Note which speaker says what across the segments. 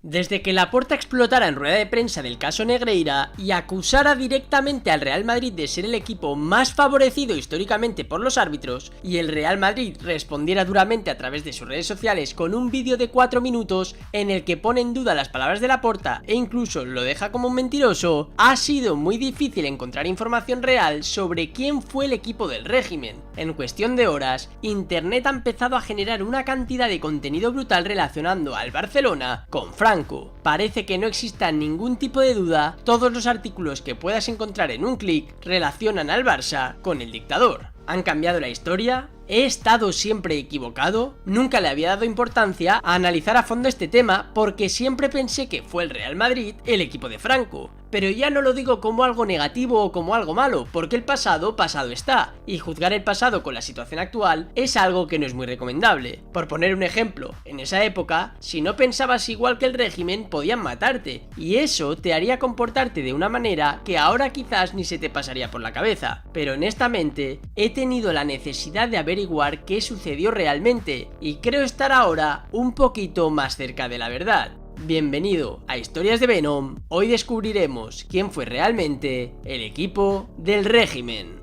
Speaker 1: Desde que Laporta explotara en rueda de prensa del caso Negreira y acusara directamente al Real Madrid de ser el equipo más favorecido históricamente por los árbitros, y el Real Madrid respondiera duramente a través de sus redes sociales con un vídeo de 4 minutos en el que pone en duda las palabras de Laporta e incluso lo deja como un mentiroso, ha sido muy difícil encontrar información real sobre quién fue el equipo del régimen. En cuestión de horas, internet ha empezado a generar una cantidad de contenido brutal relacionando al Barcelona con Franco. Parece que no exista ningún tipo de duda, todos los artículos que puedas encontrar en un clic relacionan al Barça con el dictador. ¿Han cambiado la historia? ¿He estado siempre equivocado? Nunca le había dado importancia a analizar a fondo este tema porque siempre pensé que fue el Real Madrid el equipo de Franco. Pero ya no lo digo como algo negativo o como algo malo, porque el pasado está, y juzgar el pasado con la situación actual es algo que no es muy recomendable. Por poner un ejemplo, en esa época, si no pensabas igual que el régimen, podían matarte, y eso te haría comportarte de una manera que ahora quizás ni se te pasaría por la cabeza. Pero honestamente, he tenido la necesidad de averiguar qué sucedió realmente, y creo estar ahora un poquito más cerca de la verdad. Bienvenido a Historias de Venom. Hoy descubriremos quién fue realmente el equipo del régimen.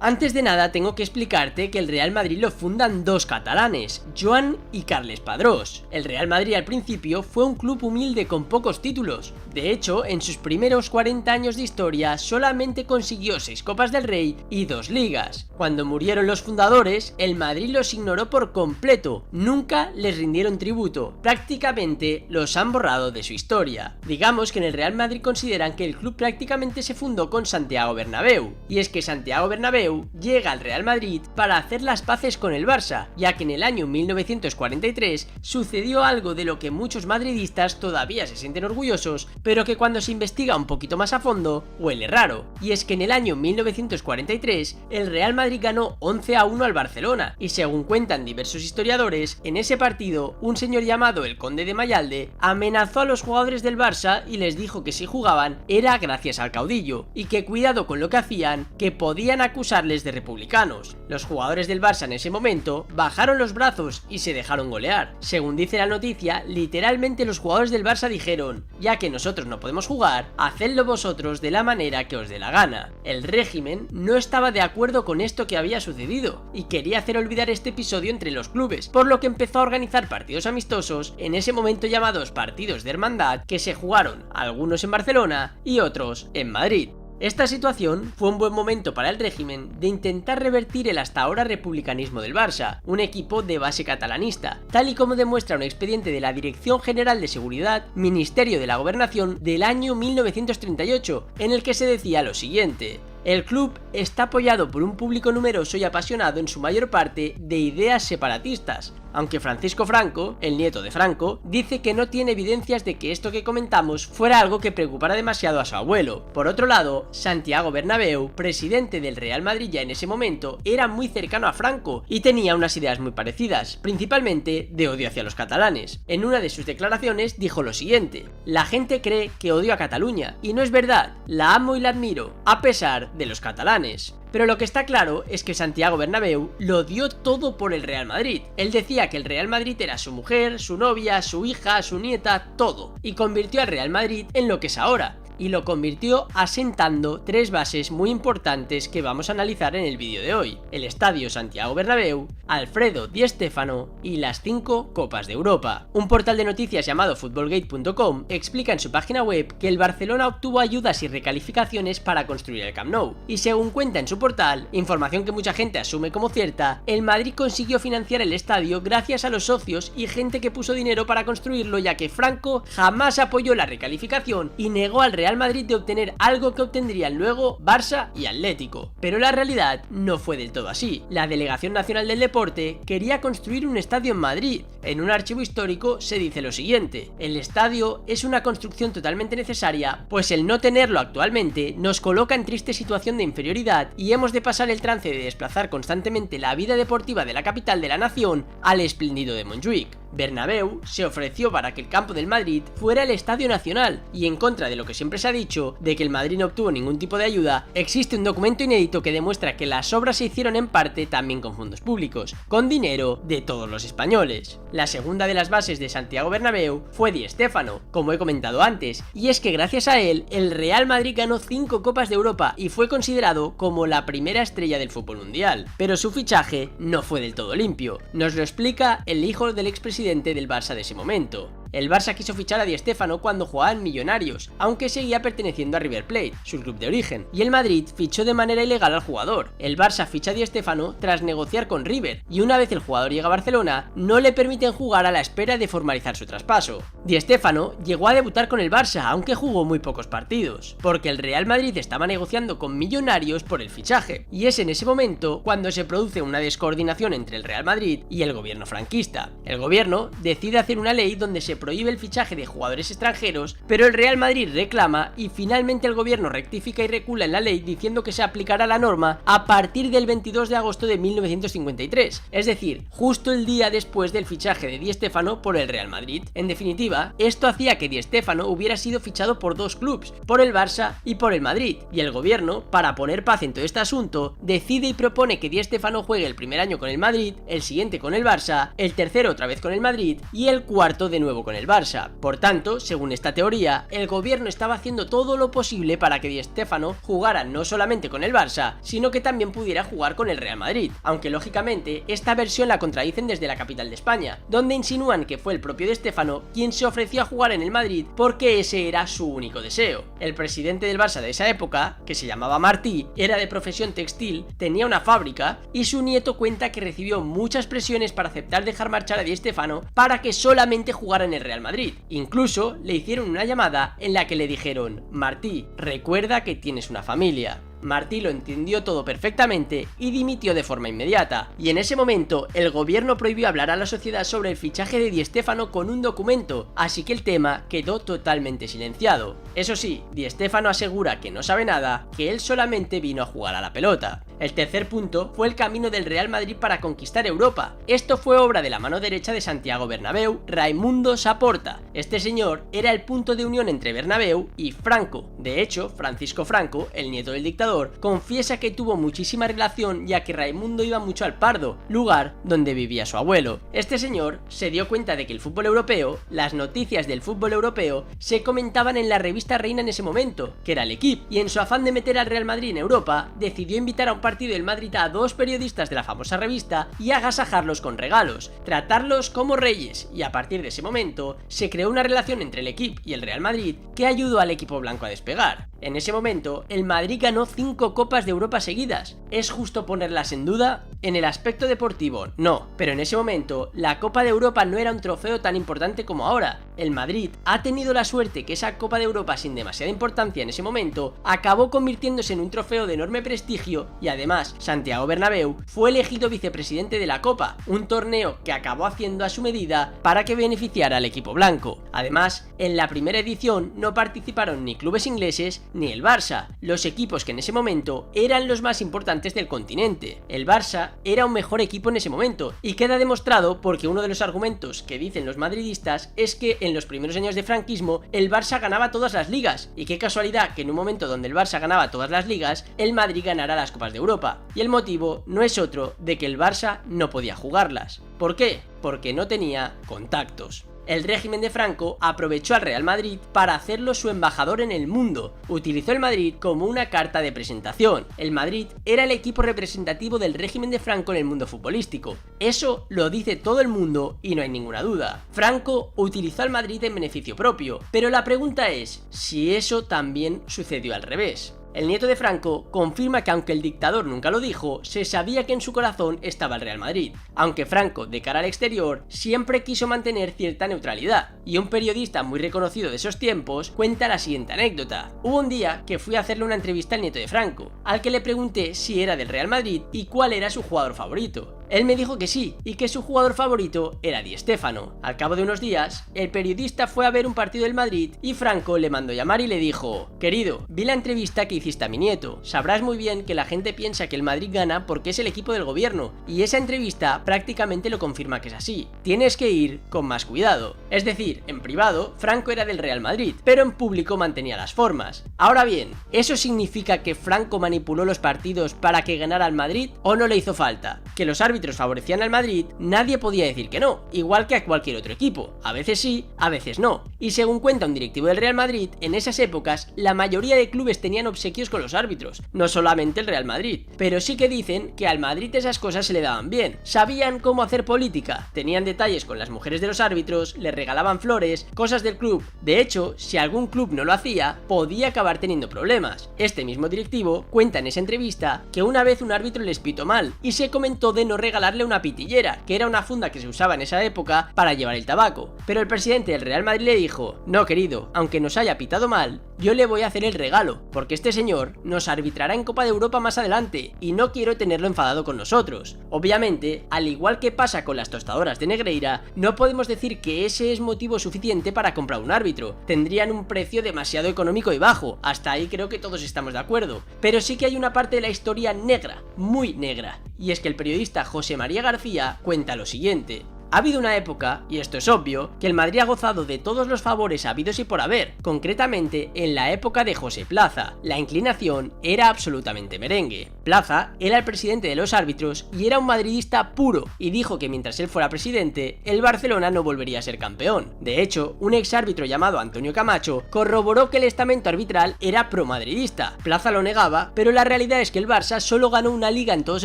Speaker 1: Antes de nada tengo que explicarte que el Real Madrid lo fundan dos catalanes, Joan y Carles Padrós. El Real Madrid al principio fue un club humilde con pocos títulos. De hecho, en sus primeros 40 años de historia solamente consiguió 6 Copas del Rey y 2 ligas. Cuando murieron los fundadores, el Madrid los ignoró por completo, nunca les rindieron tributo, prácticamente los han borrado de su historia. Digamos que en el Real Madrid consideran que el club prácticamente se fundó con Santiago Bernabéu, y es que Santiago Bernabéu llega al Real Madrid para hacer las paces con el Barça, ya que en el año 1943 sucedió algo de lo que muchos madridistas todavía se sienten orgullosos, pero que cuando se investiga un poquito más a fondo, huele raro. Y es que en el año 1943 el Real Madrid ganó 11-1 al Barcelona, y según cuentan diversos historiadores, en ese partido un señor llamado el Conde de Mayalde amenazó a los jugadores del Barça y les dijo que si jugaban era gracias al caudillo, y que cuidado con lo que hacían, que podían acusar de republicanos. Los jugadores del Barça en ese momento bajaron los brazos y se dejaron golear. Según dice la noticia, literalmente los jugadores del Barça dijeron: ya que nosotros no podemos jugar, hacedlo vosotros de la manera que os dé la gana. El régimen no estaba de acuerdo con esto que había sucedido y quería hacer olvidar este episodio entre los clubes, por lo que empezó a organizar partidos amistosos, en ese momento llamados partidos de hermandad, que se jugaron algunos en Barcelona y otros en Madrid. Esta situación fue un buen momento para el régimen de intentar revertir el hasta ahora republicanismo del Barça, un equipo de base catalanista, tal y como demuestra un expediente de la Dirección General de Seguridad, Ministerio de la Gobernación del año 1938, en el que se decía lo siguiente: el club está apoyado por un público numeroso y apasionado en su mayor parte de ideas separatistas, aunque Francisco Franco, el nieto de Franco, dice que no tiene evidencias de que esto que comentamos fuera algo que preocupara demasiado a su abuelo. Por otro lado, Santiago Bernabéu, presidente del Real Madrid ya en ese momento, era muy cercano a Franco y tenía unas ideas muy parecidas, principalmente de odio hacia los catalanes. En una de sus declaraciones dijo lo siguiente: la gente cree que odio a Cataluña, y no es verdad, la amo y la admiro, a pesar de los catalanes. Pero lo que está claro es que Santiago Bernabéu lo dio todo por el Real Madrid. Él decía que el Real Madrid era su mujer, su novia, su hija, su nieta, todo, y convirtió al Real Madrid en lo que es ahora. Y lo convirtió asentando 3 bases muy importantes que vamos a analizar en el vídeo de hoy: el Estadio Santiago Bernabéu, Alfredo Di Stéfano y las 5 Copas de Europa. Un portal de noticias llamado Footballgate.com explica en su página web que el Barcelona obtuvo ayudas y recalificaciones para construir el Camp Nou, y según cuenta en su portal, información que mucha gente asume como cierta, el Madrid consiguió financiar el estadio gracias a los socios y gente que puso dinero para construirlo, ya que Franco jamás apoyó la recalificación y negó al Real Madrid de obtener algo que obtendrían luego Barça y Atlético. Pero la realidad no fue del todo así. La Delegación Nacional del Deporte quería construir un estadio en Madrid. En un archivo histórico se dice lo siguiente: el estadio es una construcción totalmente necesaria, pues el no tenerlo actualmente nos coloca en triste situación de inferioridad y hemos de pasar el trance de desplazar constantemente la vida deportiva de la capital de la nación al espléndido de Montjuic. Bernabéu se ofreció para que el campo del Madrid fuera el Estadio Nacional, y en contra de lo que siempre se ha dicho, de que el Madrid no obtuvo ningún tipo de ayuda, existe un documento inédito que demuestra que las obras se hicieron en parte también con fondos públicos, con dinero de todos los españoles. La segunda de las bases de Santiago Bernabéu fue Di Stéfano, como he comentado antes, y es que gracias a él, el Real Madrid ganó 5 Copas de Europa y fue considerado como la primera estrella del fútbol mundial. Pero su fichaje no fue del todo limpio, nos lo explica el hijo del expresidente del Barça de ese momento. El Barça quiso fichar a Di Stéfano cuando jugaba en Millonarios, aunque seguía perteneciendo a River Plate, su club de origen, y el Madrid fichó de manera ilegal al jugador. El Barça ficha a Di Stéfano tras negociar con River, y una vez el jugador llega a Barcelona, no le permiten jugar a la espera de formalizar su traspaso. Di Stéfano llegó a debutar con el Barça, aunque jugó muy pocos partidos, porque el Real Madrid estaba negociando con Millonarios por el fichaje, y es en ese momento cuando se produce una descoordinación entre el Real Madrid y el gobierno franquista. El gobierno decide hacer una ley donde se prohíbe el fichaje de jugadores extranjeros, pero el Real Madrid reclama y finalmente el gobierno rectifica y recula en la ley diciendo que se aplicará la norma a partir del 22 de agosto de 1953, es decir, justo el día después del fichaje de Di Stéfano por el Real Madrid. En definitiva, esto hacía que Di Stéfano hubiera sido fichado por dos clubes, por el Barça y por el Madrid, y el gobierno, para poner paz en todo este asunto, decide y propone que Di Stéfano juegue el primer año con el Madrid, el siguiente con el Barça, el tercero otra vez con el Madrid y el cuarto de nuevo con el Barça. Por tanto, según esta teoría, el gobierno estaba haciendo todo lo posible para que Di Stéfano jugara no solamente con el Barça, sino que también pudiera jugar con el Real Madrid, aunque lógicamente esta versión la contradicen desde la capital de España, donde insinúan que fue el propio Di Stéfano quien se ofreció a jugar en el Madrid porque ese era su único deseo. El presidente del Barça de esa época, que se llamaba Martí, era de profesión textil, tenía una fábrica y su nieto cuenta que recibió muchas presiones para aceptar dejar marchar a Di Stéfano para que solamente jugara en el Real Madrid. Incluso le hicieron una llamada en la que le dijeron: Martí, recuerda que tienes una familia. Martí lo entendió todo perfectamente y dimitió de forma inmediata, y en ese momento el gobierno prohibió hablar a la sociedad sobre el fichaje de Di Stéfano con un documento, así que el tema quedó totalmente silenciado. Eso sí, Di Stéfano asegura que no sabe nada, que él solamente vino a jugar a la pelota. El tercer punto fue el camino del Real Madrid para conquistar Europa. Esto fue obra de la mano derecha de Santiago Bernabéu, Raimundo Saporta. Este señor era el punto de unión entre Bernabéu y Franco. De hecho, Francisco Franco, el nieto del dictador, confiesa que tuvo muchísima relación ya que Raimundo iba mucho al Pardo, lugar donde vivía su abuelo. Este señor se dio cuenta de que el fútbol europeo, las noticias del fútbol europeo, se comentaban en la revista reina en ese momento, que era el Equipo, y en su afán de meter al Real Madrid en Europa, decidió invitar a un partido del Madrid a dos periodistas de la famosa revista y agasajarlos con regalos, tratarlos como reyes, y a partir de ese momento se creó una relación entre el Equipo y el Real Madrid que ayudó al equipo blanco a despegar. En ese momento, el Madrid ganó 5 Copas de Europa seguidas. ¿Es justo ponerlas en duda? En el aspecto deportivo, no, pero en ese momento, la Copa de Europa no era un trofeo tan importante como ahora. El Madrid ha tenido la suerte que esa Copa de Europa, sin demasiada importancia en ese momento, acabó convirtiéndose en un trofeo de enorme prestigio, y además, Santiago Bernabéu fue elegido vicepresidente de la Copa, un torneo que acabó haciendo a su medida para que beneficiara al equipo blanco. Además, en la primera edición no participaron ni clubes ingleses ni el Barça, los equipos que en ese momento eran los más importantes del continente. El Barça era un mejor equipo en ese momento, y queda demostrado porque uno de los argumentos que dicen los madridistas es que en los primeros años de franquismo el Barça ganaba todas las ligas, y qué casualidad que en un momento donde el Barça ganaba todas las ligas, el Madrid ganara las Copas de Europa, y el motivo no es otro de que el Barça no podía jugarlas. ¿Por qué? Porque no tenía contactos. El régimen de Franco aprovechó al Real Madrid para hacerlo su embajador en el mundo. Utilizó el Madrid como una carta de presentación. El Madrid era el equipo representativo del régimen de Franco en el mundo futbolístico. Eso lo dice todo el mundo y no hay ninguna duda. Franco utilizó al Madrid en beneficio propio, pero la pregunta es si eso también sucedió al revés. El nieto de Franco confirma que aunque el dictador nunca lo dijo, se sabía que en su corazón estaba el Real Madrid, aunque Franco, de cara al exterior, siempre quiso mantener cierta neutralidad, y un periodista muy reconocido de esos tiempos cuenta la siguiente anécdota. Hubo un día que fui a hacerle una entrevista al nieto de Franco, al que le pregunté si era del Real Madrid y cuál era su jugador favorito. Él me dijo que sí, y que su jugador favorito era Di Stéfano. Al cabo de unos días, el periodista fue a ver un partido del Madrid y Franco le mandó llamar y le dijo: querido, vi la entrevista que hiciste a mi nieto, sabrás muy bien que la gente piensa que el Madrid gana porque es el equipo del gobierno, y esa entrevista prácticamente lo confirma que es así. Tienes que ir con más cuidado. Es decir, en privado, Franco era del Real Madrid, pero en público mantenía las formas. Ahora bien, ¿eso significa que Franco manipuló los partidos para que ganara el Madrid o no le hizo falta? Que los árbitros favorecían al Madrid, nadie podía decir que no, igual que a cualquier otro equipo. A veces sí, a veces no. Y según cuenta un directivo del Real Madrid, en esas épocas la mayoría de clubes tenían obsequios con los árbitros, no solamente el Real Madrid. Pero sí que dicen que al Madrid esas cosas se le daban bien. Sabían cómo hacer política, tenían detalles con las mujeres de los árbitros, les regalaban flores, cosas del club. De hecho, si algún club no lo hacía, podía acabar teniendo problemas. Este mismo directivo cuenta en esa entrevista que una vez un árbitro les pitó mal y se comentó de no regalarle una pitillera, que era una funda que se usaba en esa época para llevar el tabaco. Pero el presidente del Real Madrid le dijo: no querido, aunque nos haya pitado mal, yo le voy a hacer el regalo, porque este señor nos arbitrará en Copa de Europa más adelante y no quiero tenerlo enfadado con nosotros. Obviamente, al igual que pasa con las tostadoras de Negreira, no podemos decir que ese es motivo suficiente para comprar un árbitro. Tendrían un precio demasiado económico y bajo, hasta ahí creo que todos estamos de acuerdo. Pero sí que hay una parte de la historia negra, muy negra, y es que el periodista José María García cuenta lo siguiente. Ha habido una época, y esto es obvio, que el Madrid ha gozado de todos los favores habidos y por haber, concretamente en la época de José Plaza. La inclinación era absolutamente merengue. Plaza era el presidente de los árbitros y era un madridista puro, y dijo que mientras él fuera presidente, el Barcelona no volvería a ser campeón. De hecho, un ex árbitro llamado Antonio Camacho corroboró que el estamento arbitral era pro-madridista. Plaza lo negaba, pero la realidad es que el Barça solo ganó una liga en todos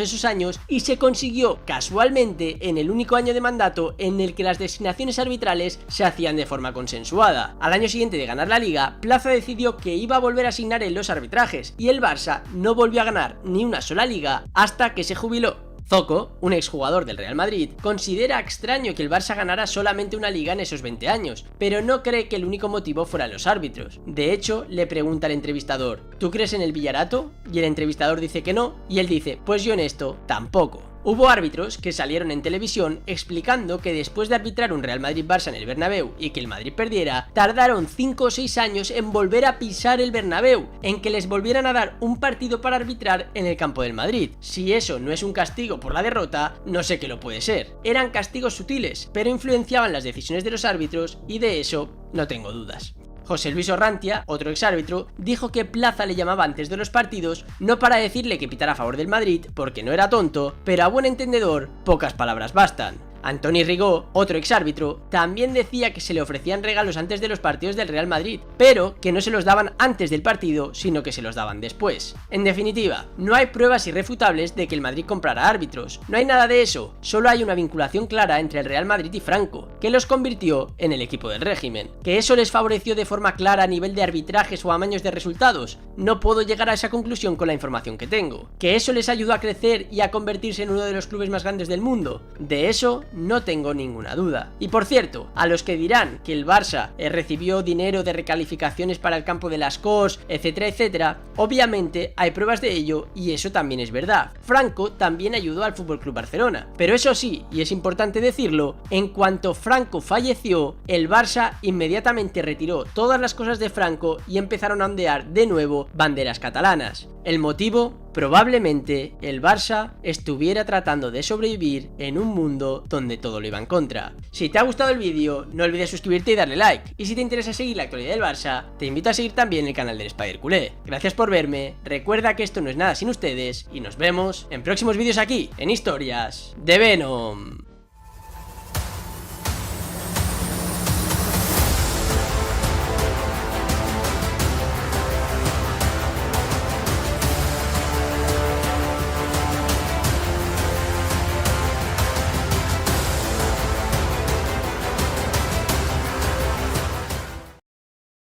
Speaker 1: esos años y se consiguió casualmente en el único año de mandato en el que las designaciones arbitrales se hacían de forma consensuada. Al año siguiente de ganar la liga, Plaza decidió que iba a volver a asignar en los arbitrajes y el Barça no volvió a ganar ni una sola liga hasta que se jubiló. Zoco, un exjugador del Real Madrid, considera extraño que el Barça ganara solamente una liga en esos 20 años, pero no cree que el único motivo fueran los árbitros. De hecho, le pregunta al entrevistador: ¿tú crees en el villarato? Y el entrevistador dice que no, y él dice: pues yo en esto tampoco. Hubo árbitros que salieron en televisión explicando que después de arbitrar un Real Madrid-Barça en el Bernabéu y que el Madrid perdiera, tardaron 5 o 6 años en volver a pisar el Bernabéu, en que les volvieran a dar un partido para arbitrar en el campo del Madrid. Si eso no es un castigo por la derrota, no sé qué lo puede ser. Eran castigos sutiles, pero influenciaban las decisiones de los árbitros y de eso no tengo dudas. José Luis Orrantia, otro exárbitro, dijo que Plaza le llamaba antes de los partidos no para decirle que pitara a favor del Madrid, porque no era tonto, pero a buen entendedor, pocas palabras bastan. Antoni Rigó, otro exárbitro, también decía que se le ofrecían regalos antes de los partidos del Real Madrid, pero que no se los daban antes del partido, sino que se los daban después. En definitiva, no hay pruebas irrefutables de que el Madrid comprara árbitros, no hay nada de eso, solo hay una vinculación clara entre el Real Madrid y Franco, que los convirtió en el equipo del régimen. ¿Que eso les favoreció de forma clara a nivel de arbitrajes o amaños de resultados? No puedo llegar a esa conclusión con la información que tengo. ¿Que eso les ayudó a crecer y a convertirse en uno de los clubes más grandes del mundo? De eso no tengo ninguna duda. Y por cierto, a los que dirán que el Barça recibió dinero de recalificaciones para el campo de las Corts, etcétera, etcétera, obviamente hay pruebas de ello y eso también es verdad. Franco también ayudó al FC Barcelona, pero eso sí, y es importante decirlo, en cuanto Franco falleció, el Barça inmediatamente retiró todas las cosas de Franco y empezaron a ondear de nuevo banderas catalanas. ¿El motivo? Probablemente el Barça estuviera tratando de sobrevivir en un mundo donde todo lo iba en contra. Si te ha gustado el vídeo, no olvides suscribirte y darle like. Y si te interesa seguir la actualidad del Barça, te invito a seguir también el canal del Spider Culé. Gracias por verme, recuerda que esto no es nada sin ustedes y nos vemos en próximos vídeos aquí, en Historias de Venom.